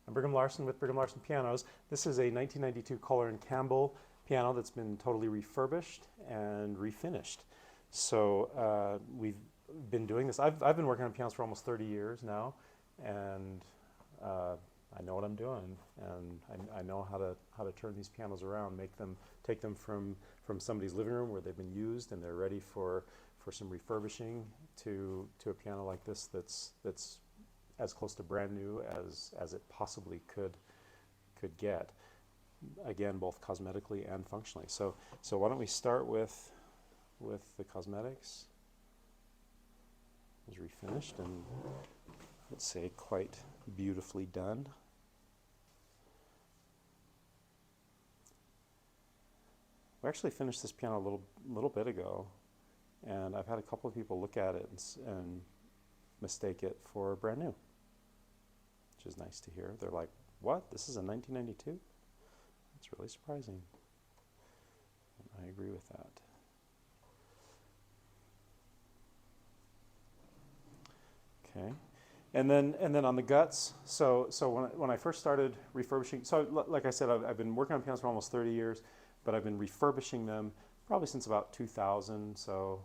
I'm Brigham Larson with Brigham Larson Pianos. This is a 1992 Kohler and Campbell piano that's been totally refurbished and refinished. So we've been doing this. I've been working on pianos for almost 30 years now, and I know what I'm doing, and I know how to turn these pianos around, take them from somebody's living room where they've been used and they're ready for some refurbishing to a piano like this that's as close to brand new as it possibly could get. Again, both cosmetically and functionally. So why don't we start with the cosmetics. It was refinished and, let's say, quite beautifully done. We actually finished this piano a little bit ago, and I've had a couple of people look at it and mistake it for brand new, which is nice to hear. They're like, "What? This is a 1992?" That's really surprising. And I agree with that. Okay, and then on the guts. So when I first started refurbishing, so like I said, I've been working on pianos for almost 30 years, but I've been refurbishing them probably since about 2000. So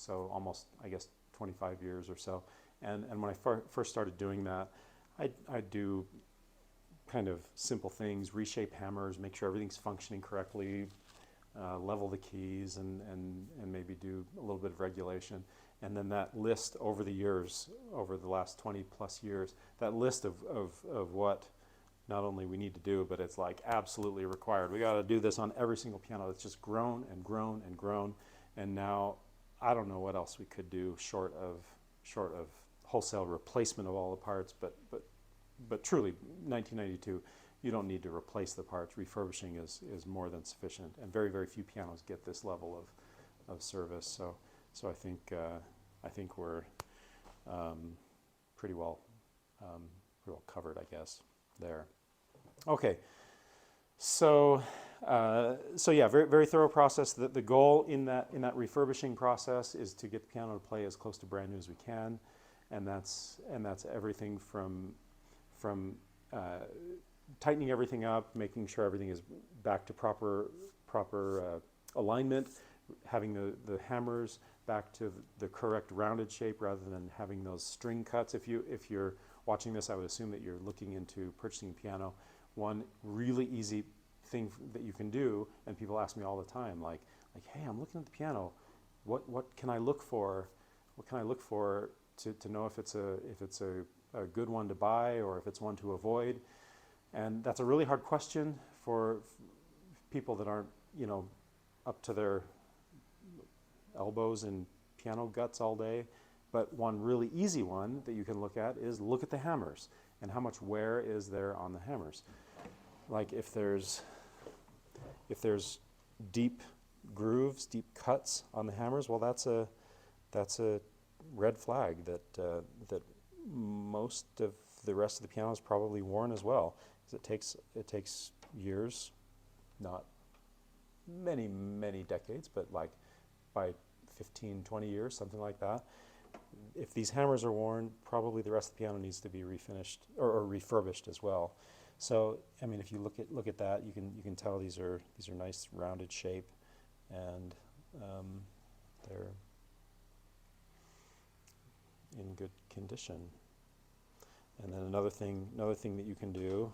almost, I guess, 25 years or so. And when I first started doing that, I'd do kind of simple things: reshape hammers, make sure everything's functioning correctly, level the keys, and maybe do a little bit of regulation. And then that list over the years, over the last 20 plus years, that list of what not only we need to do, but it's like absolutely required. We got to do this on every single piano. It's just grown and grown and grown. And now I don't know what else we could do short of wholesale replacement of all the parts. But truly, 1992, you don't need to replace the parts. Refurbishing is more than sufficient. And very, very few pianos get this level of service. So I think we're pretty well covered, I guess, there. Okay, so yeah, very, very thorough process. The goal in that refurbishing process is to get the piano to play as close to brand new as we can, and that's everything from tightening everything up, making sure everything is back to proper alignment, having the hammers back to the correct rounded shape rather than having those string cuts. If you're watching this, I would assume that you're looking into purchasing a piano. One really easy thing that you can do, and people ask me all the time, like, "Hey, I'm looking at the piano. What can I look for? What can I look for to know if it's a good one to buy or if it's one to avoid?" And that's a really hard question for people that aren't, up to their elbows in piano guts all day. But one really easy one that you can look at is look at the hammers and how much wear is there on the hammers. Like if there's deep grooves, deep cuts on the hammers, well, that's a red flag that most of the rest of the piano is probably worn as well, because it takes years, not many decades, but like by 15, 20 years, something like that. If these hammers are worn, probably the rest of the piano needs to be refinished or refurbished as well. So, I mean, if you look at that, you can tell these are nice rounded shape, and they're in good condition. And then another thing that you can do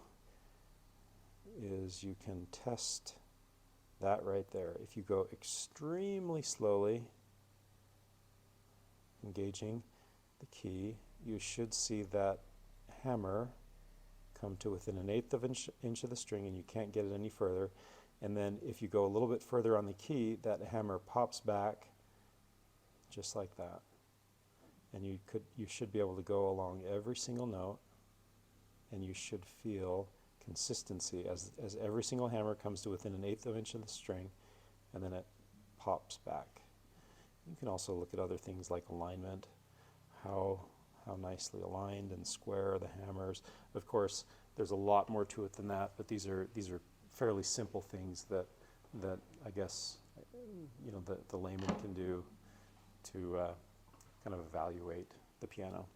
is you can test that right there. If you go extremely slowly, engaging the key, you should see that hammer come to within an eighth of an inch of the string, and you can't get it any further. And then if you go a little bit further on the key, that hammer pops back just like that. And you should be able to go along every single note, and you should feel consistency as every single hammer comes to within an eighth of an inch of the string, and then it pops back. You can also look at other things like alignment, how nicely aligned and square are the hammers. Of course, there's a lot more to it than that, but these are fairly simple things that I guess the layman can do to kind of evaluate the piano.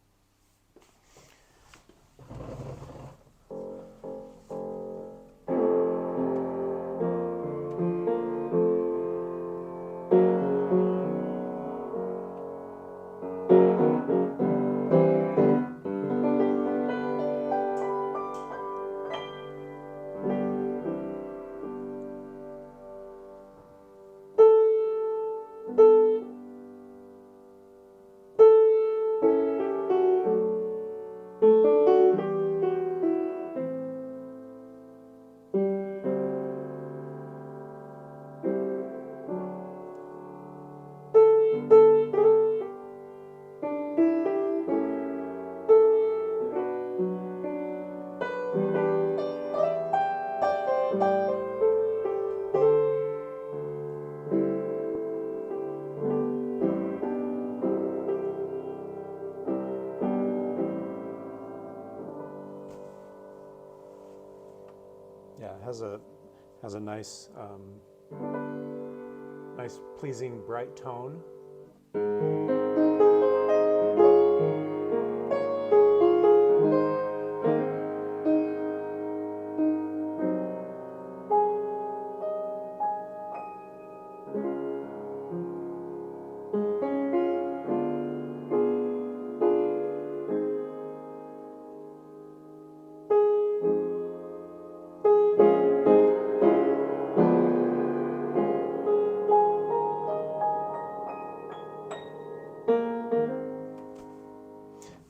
Yeah, it has a nice nice pleasing bright tone.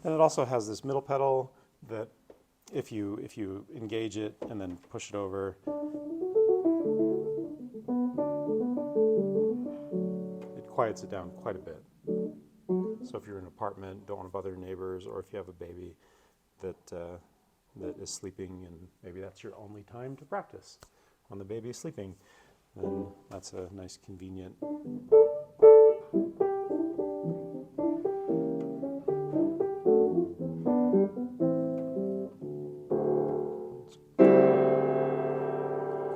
And it also has this middle pedal that if you engage it and then push it over, it quiets it down quite a bit. So if you're in an apartment, don't want to bother your neighbors, or if you have a baby that that is sleeping and maybe that's your only time to practice when the baby is sleeping, then that's a nice convenient.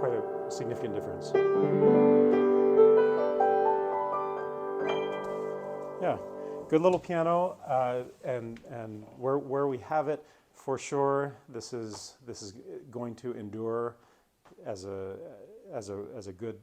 Quite a significant difference. Yeah, good little piano, and where we have it, for sure, this is going to endure as a good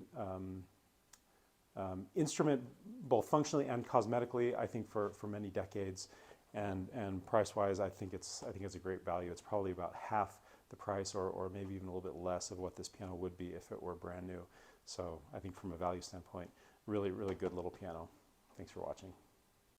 instrument, both functionally and cosmetically. I think for many decades, and price-wise, I think it's a great value. It's probably about half the price, or maybe even a little bit less of what this piano would be if it were brand new. So I think from a value standpoint, really, really good little piano. Thanks for watching.